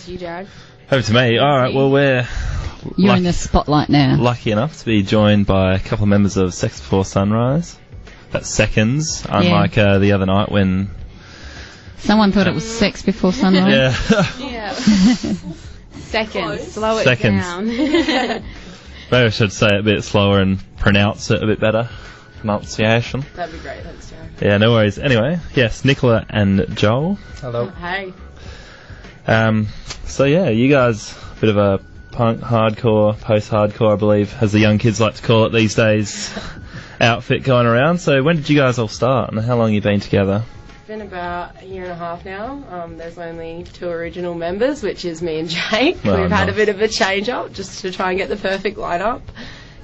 to you, Jared. Over to me. All right, well, You're in the spotlight now. Lucky enough to be joined by a couple of members of Sex Before Sunrise. That's seconds, unlike the other night when... Someone thought it was Sex Before Sunrise. Yeah. Seconds. Slow it down. Maybe I should say it a bit slower and pronounce it a bit better. Pronunciation. That'd be great, thanks, Jared. Yeah, no worries. Anyway, yes, Nicola and Joel. Hello. Hey. So yeah, you guys, a bit of a punk, hardcore, post-hardcore, I believe, as the young kids like to call it these days, outfit going around. So when did you guys all start, and how long have you been together? It's been about a year and a half now. There's only 2 original members, which is me and Jake. Oh, we've had a nice. bit of a change-up just to try and get the perfect lineup.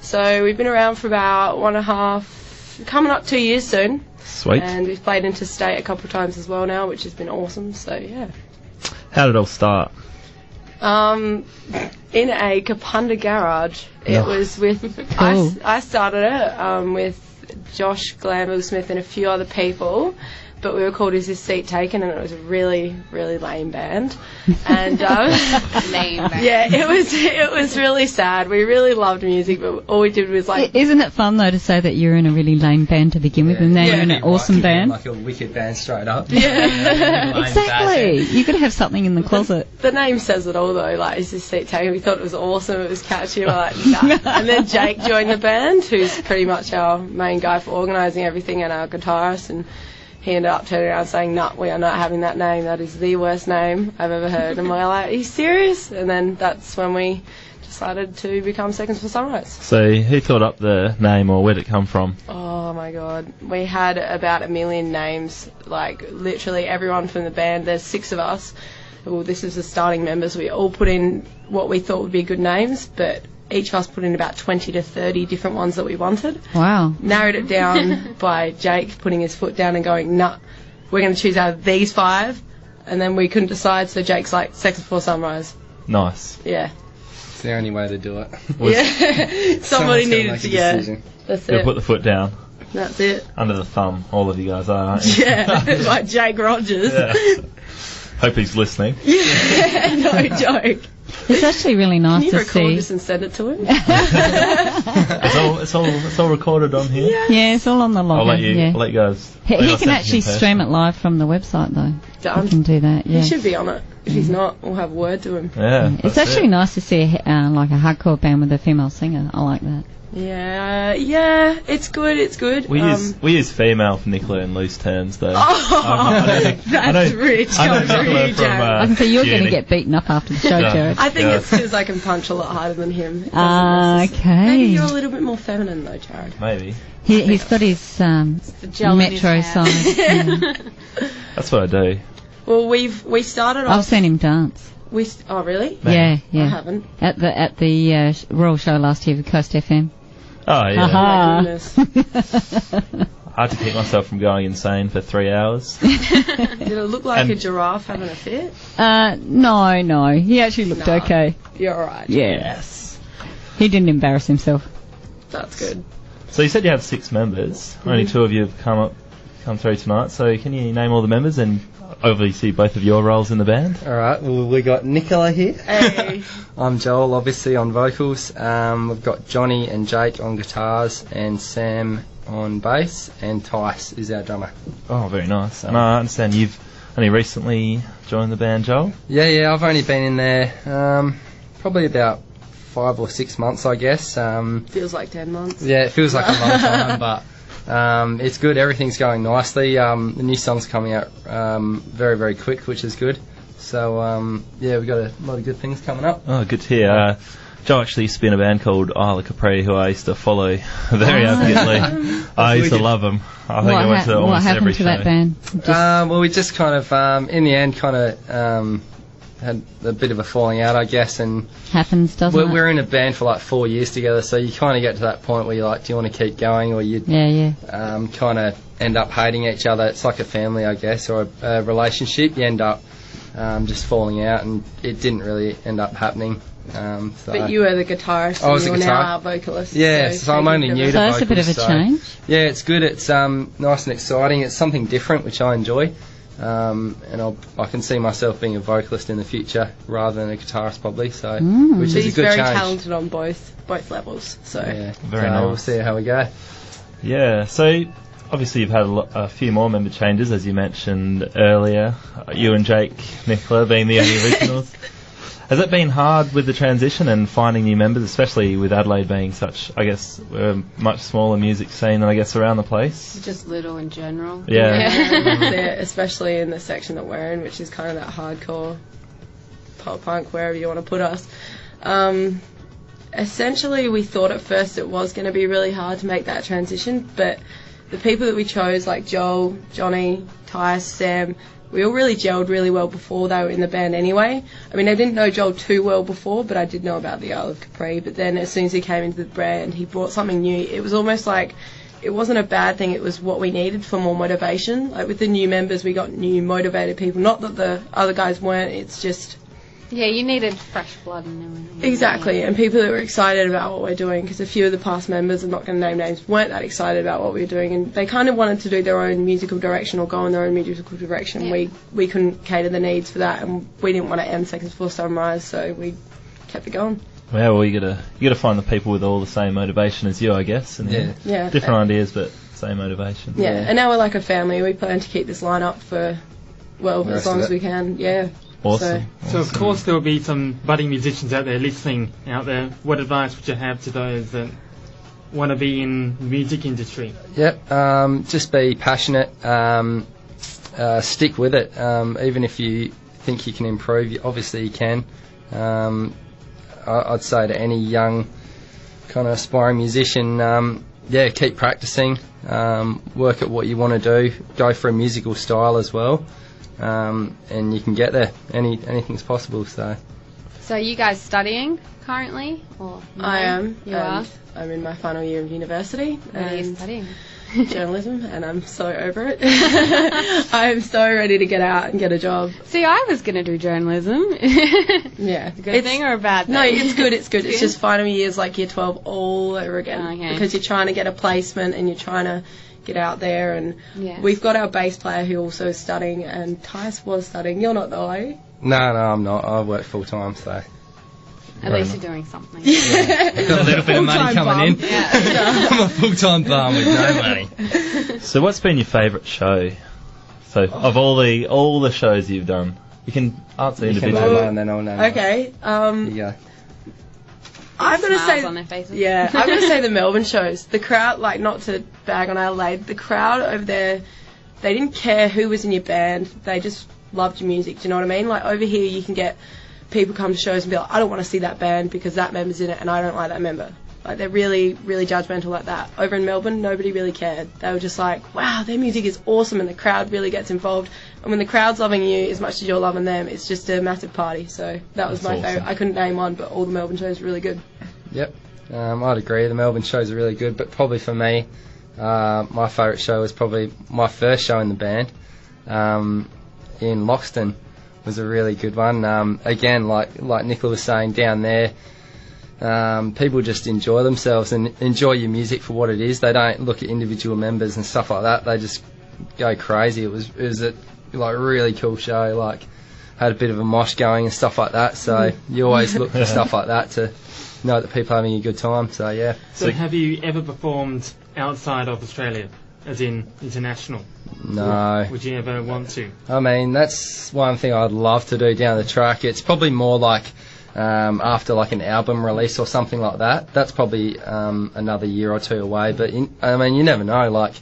So we've been around for about 1.5, coming up 2 years soon. Sweet. And we've played interstate a couple of times as well now, which has been awesome. So yeah. How did it all start? In a Kapunda garage. It was with... Cool. I started it with Josh Glanville Smith and a few other people, but we were called Is This Seat Taken, and it was a really, really lame band. And Lame band. yeah, it was really sad. We really loved music, but all we did was like... Isn't it fun, though, to say that you're in a really lame band to begin with, and now you're in an awesome band? Like a wicked band straight up. Yeah. Exactly. You've got to have something in the closet. The name says it all, though. Like, Is This Seat Taken? We thought it was awesome. It was catchy. We're like, nah. And then Jake joined the band, who's pretty much our main guy for organising everything and our guitarist, and he ended up turning around saying, "No, we are not having that name. That is the worst name I've ever heard." And we're like, "Are you serious?" And then that's when we decided to become Seconds for Sunrise. So who thought up the name, or where did it come from? Oh my god. We had about 1 million names. Like, literally everyone from the band. There's 6 of us. Well, this is the starting members. We all put in what we thought would be good names, but each of us put in about 20 to 30 different ones that we wanted. Wow. Narrowed it down by Jake putting his foot down and going, "Nah, we're going to choose out of these 5." And then we couldn't decide, so Jake's like, Sex Before Sunrise. Nice. Yeah. It's the only way to do it. Yeah. Somebody Someone's gotta needed make to, a yeah. decision. That's You'll it. put the foot down. That's it. Under the thumb, all of you guys are, aren't you? Yeah. Like Jake Rogers. Yeah. Hope he's listening. Yeah. No joke. It's actually really nice Can you to record see. this and send it to him? It's all recorded on here. Yeah, it's all on the log. I'll let you Yeah. guys. He I'll can send actually in person. stream it live from the website, though. Done. He can do that, yeah. He should be on it. If he's not, we'll have a word to him. Yeah. It's actually nice to see like a hardcore band with a female singer. I like that. Yeah, it's good, it's good. We use female for Nicola in loose terms, though. That's rich. I know Come through Nicola you, from, Jared. I can say you're going to uni. get beaten up after the show, Yeah. Jared. I think Yeah. it's because I can punch a lot harder than him. It doesn't Okay. Maybe you're a little bit more feminine, though, Jared. Maybe. He's got his gel in his metro hair. side. Yeah. That's what I do. Well, we started I've off... seen him dance. Oh, really? Yeah, yeah. I haven't. At the Royal Show last year with CoastFM. Oh, yeah. Oh, Ah. my goodness. I had to keep myself from going insane for 3 hours. Did it look like And- a giraffe having a fit? No. He actually looked Nah. okay. You're alright. Yes. He didn't embarrass himself. That's good. So you said you have 6 members. Only 2 of you have come through tonight. So can you name all the members and obviously both of your roles in the band? Alright, well, we got Nicola here. Hey. I'm Joel, obviously, on vocals. We've got Johnny and Jake on guitars, and Sam on bass, and Tice is our drummer. Oh, very nice. And I understand you've only recently joined the band, Joel? Yeah, I've only been in there probably about 5 or 6 months, I guess. Feels like 10 months. Yeah, it feels like a long time, but it's good. Everything's going nicely. The new song's coming out very, very quick, which is good. So, yeah, we've got a lot of good things coming up. Oh, good to hear. Joe actually used to be in a band called Isla Capri, who I used to follow very avidly. I used to love them. I think I went to what almost happened every to show. that band? Well, we just kind of, in the end, had a bit of a falling out, I guess, and Happens, doesn't it? we're in a band for like 4 years together, so you kind of get to that point where you're like, do you want to keep going, or you Yeah. kind of end up hating each other. It's like a family, I guess, or a relationship. You end up just falling out, and it didn't really end up happening. But you were the guitarist, I was and the you're now guitar- our vocalist. Yeah, so I'm only new to So that's a bit of a vocals, so- change. Yeah, it's good. It's nice and exciting. It's something different, which I enjoy. and I can see myself being a vocalist in the future rather than a guitarist probably. So, which So is he's a good very change. talented on both levels. So Yeah, Very so nice. We'll see how we go. Yeah, so obviously you've had a few more member changes, as you mentioned earlier. You and Jake Nicola being the only originals. Has it been hard with the transition and finding new members, especially with Adelaide being such, I guess, a much smaller music scene, I guess, around the place? Just little in general. Yeah. yeah, especially in the section that we're in, which is kind of that hardcore pop punk, wherever you want to put us. Essentially, we thought at first it was going to be really hard to make that transition, but the people that we chose, like Joel, Johnny, Tyus, Sam, we all really gelled really well before they were in the band anyway. I mean, I didn't know Joel too well before, but I did know about the Isle of Capri. But then as soon as he came into the band, he brought something new. It was almost like it wasn't a bad thing, it was what we needed for more motivation. Like with the new members, we got new motivated people. Not that the other guys weren't, it's just... Yeah, you needed fresh blood and everything. Exactly, and people that were excited about what we're doing, because a few of the past members, I'm not going to name names, weren't that excited about what we were doing, and they kind of wanted to do their own musical direction or go in their own musical direction. Yeah. We couldn't cater the needs for that, and we didn't want to end Seconds Before Sunrise, so we kept it going. Yeah, well, you gotta find the people with all the same motivation as you, I guess, and Yeah. different ideas, but same motivation. Yeah, and now we're like a family. We plan to keep this line up for, well, The as rest long of as it. we can. Yeah. Awesome. So of course there will be some budding musicians out there listening out there. What advice would you have to those that want to be in the music industry? Yep, just be passionate, stick with it. Even if you think you can improve, obviously you can. I'd say to any young kind of aspiring musician, keep practicing, work at what you want to do, go for a musical style as well, and you can get there. Anything's possible. So So are you guys studying currently? Or no? I am. You are? and I'm in my final year of university. What are you and studying? journalism, and I'm so over it. I'm so ready to get out and get a job. See, I was going to do journalism. Yeah. A good thing or a bad thing? No, it's good, it's good. It's It's good? just final years like year 12 all over again. Okay. Because you're trying to get a placement and you're trying to get out there, and Yes. we've got our bass player who also is studying, and Tyus was studying. You're not though, are you? no, I'm not. I work full time, so At least you're doing something. got a little bit of money coming in. Yeah. I'm a full-time bum with no money. So what's been your favourite show? So of all the shows you've done, you can answer You can individually. know mine, then I'll know mine. Okay. Here you go. I'm gonna Smiles say on their faces. Yeah, I'm gonna say the Melbourne shows. The crowd, like, not to bag on Adelaide, the crowd over there, they didn't care who was in your band. They just loved your music. Do you know what I mean? Like over here, you can get people come to shows and be like, I don't want to see that band because that member's in it, and I don't like that member. Like they're really, really judgmental like that. Over in Melbourne, nobody really cared. They were just like, wow, their music is awesome, and the crowd really gets involved. And when the crowd's loving you as much as you're loving them, it's just a massive party. So that was That's my awesome. favourite. I couldn't name one, but all the Melbourne shows were really good. Yep, I'd agree. The Melbourne shows are really good, but probably for me, my favourite show was probably my first show in the band in Loxton. Was a really good one. Again, like Nicola was saying, down there, people just enjoy themselves and enjoy your music for what it is. They don't look at individual members and stuff like that. They just go crazy. It was a really cool show. Like had a bit of a mosh going and stuff like that. So you always look for stuff like that to know that people are having a good time. So yeah. So have you ever performed outside of Australia, as in international? No. Would you ever want to? I mean, that's one thing I'd love to do down the track. It's probably more like after like an album release or something like that. That's probably another year or two away. But I mean, you never know. Like,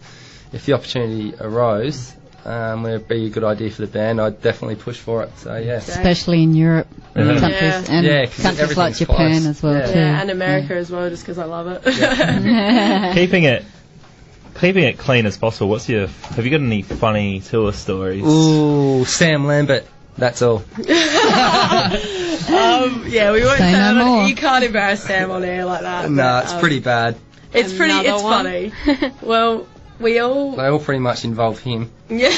if the opportunity arose, it'd be a good idea for the band. I'd definitely push for it. So yeah. Especially in Europe countries Yeah. and Yeah, 'cause countries like everything's Japan close. as well Yeah. too. Yeah, and America as well, just because I love it. Keeping it clean as possible. Have you got any funny tour stories? Ooh, Sam Lambert. That's all. Yeah, we won't Say say no that. more. You can't embarrass Sam on air like that. No, but, it's pretty bad. It's Another one. funny. Well, we all. They all pretty much involve him. Yeah.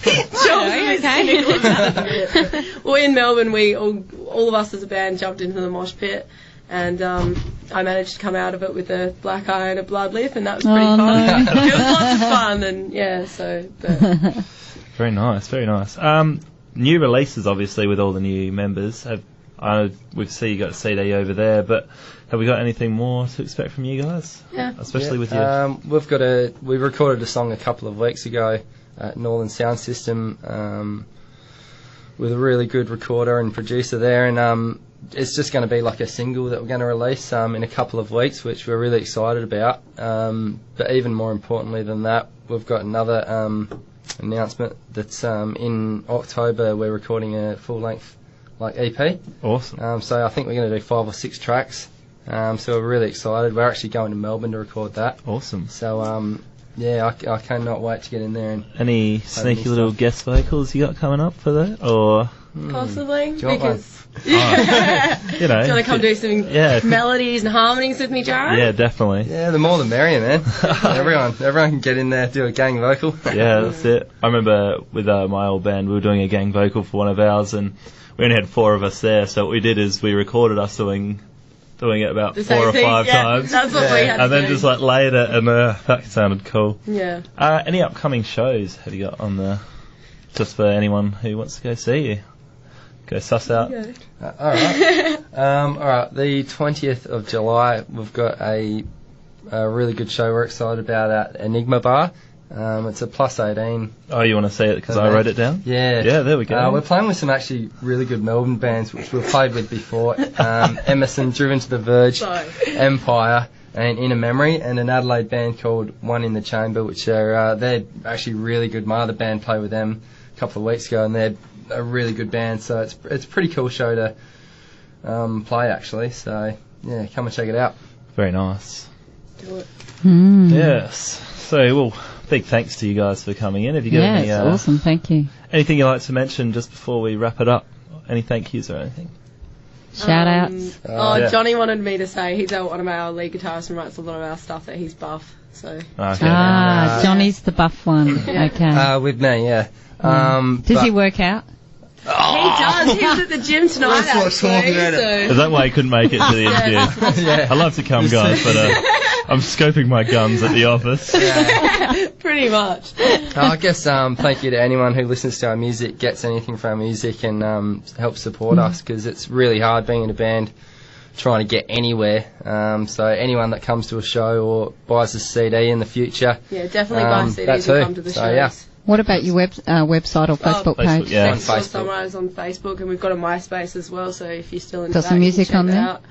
Okay. Well, in Melbourne, we all of us as a band jumped into the mosh pit, and I managed to come out of it with a black eye and a blood lip, and that was pretty Oh, fun. no. It was lots of fun, and yeah, so. But Very nice, very nice. New releases, obviously, with all the new members. We see you got a CD over there, but have we got anything more to expect from you guys? Yeah. Especially with you. We recorded a song a couple of weeks ago at Northern Sound System with a really good recorder and producer there, and it's just going to be like a single that we're going to release in a couple of weeks, which we're really excited about. But even more importantly than that, we've got another announcement that's in October. We're recording a full-length EP. Awesome. So I think we're going to do 5 or 6 tracks. So we're really excited. We're actually going to Melbourne to record that. Awesome. So yeah, I cannot wait to get in there. And any sneaky little guest vocals you got coming up for that, or possibly? Do you want Because you know, do you want to come do some melodies and harmonies with me, Jared? Yeah, definitely. Yeah, the more the merrier, man. everyone can get in there, do a gang vocal. Yeah, that's it. I remember with my old band, we were doing a gang vocal for one of ours, and we only had 4 of us there. So what we did is we recorded us doing it about 4 or 5 times. That's what we had and to then do. just laid it, and that sounded cool. Yeah. Any upcoming shows have you got on the, just for anyone who wants to go see you? Go suss out. Yeah. Alright, the 20th of July, we've got a really good show we're excited about at Enigma Bar. It's a +18. Oh, you want to see it because I wrote it down? Yeah. Yeah, there we go. We're playing with some actually really good Melbourne bands, which we've played with before. Emerson, Driven to the Verge, Empire, and Inner Memory, and an Adelaide band called One in the Chamber, which are they're actually really good. My other band played with them a couple of weeks ago, and they're a really good band. So it's a pretty cool show to play, actually. So yeah, come and check it out. Very nice. Do it. Yes. So, well, big thanks to you guys for coming in. Have you got any? It's awesome. Thank you. Anything you'd like to mention just before we wrap it up? Any thank yous or anything? Shout outs. Johnny wanted me to say he's one of our lead guitarists and writes a lot of our stuff that he's buff. So. Okay. Johnny's the buff one. Okay. With me, yeah. Does he work out? He does. He was at the gym tonight. Let's not talk about Is that why he couldn't make it to the interview? Yeah. I'd love to come, guys, but I'm scoping my guns at the office. Pretty much. I guess thank you to anyone who listens to our music, gets anything from our music, and helps support us, because it's really hard being in a band trying to get anywhere. So anyone that comes to a show or buys a CD in the future, yeah, definitely buy CDs and come to the shows. Yeah. What about your website or Facebook page? Facebook, yeah. On Sunrise on Facebook, and we've got a MySpace as well. So if you're still into Got that, some you music can check on it there? out.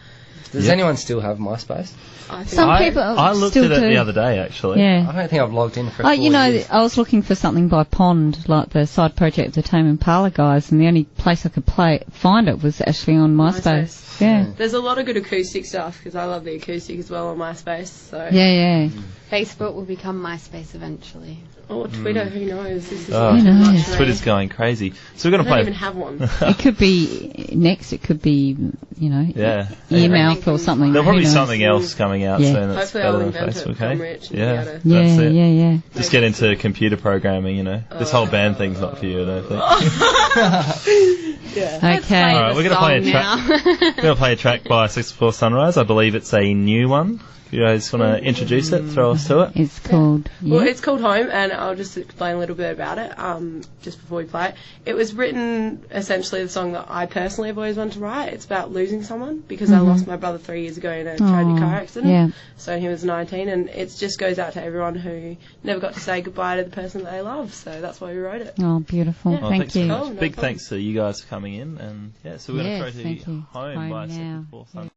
Does anyone still have MySpace? I think Some people I looked still at it do. the other day, actually. I Yeah. don't think I've logged in for 4 Oh, years. I was looking for something by Pond, like the side project of the Tame Impala guys, and the only place I could find it was actually on MySpace. Yeah. There's a lot of good acoustic stuff, because I love the acoustic as well on MySpace. So. Yeah. Facebook will become MySpace eventually. Or Twitter, who knows? This is Oh, Who knows? Twitter's going crazy. So we're I going to don't play. even have one. It could be next. It could be, Yeah. earmouth or something. There'll Who probably be knows? something else coming out Yeah. soon that's Hopefully better I'll than invent it, Facebook, become eh? rich and Yeah. be able to- That's it. Yeah. Just get into computer programming, This whole band thing's not for you, I don't think. Yeah. Okay. All right, we're going to play a track. now. We're going to play a track by 64 Sunrise. I believe it's a new one. You guys want to introduce it? Throw us to it. It's called. Well, it's called Home, and I'll just explain a little bit about it just before we play it. It was written, essentially, the song that I personally have always wanted to write. It's about losing someone, because I lost my brother 3 years ago in a tragic car accident. Yeah. So he was 19, and it just goes out to everyone who never got to say goodbye to the person that they love. So that's why we wrote it. Oh, beautiful. Yeah. Well, Thank thanks you. very much. Oh, no Big problem. thanks to you guys for coming in. And, so we're going to Yes, throw thank to you. Home Home by now. 64 Sunrise.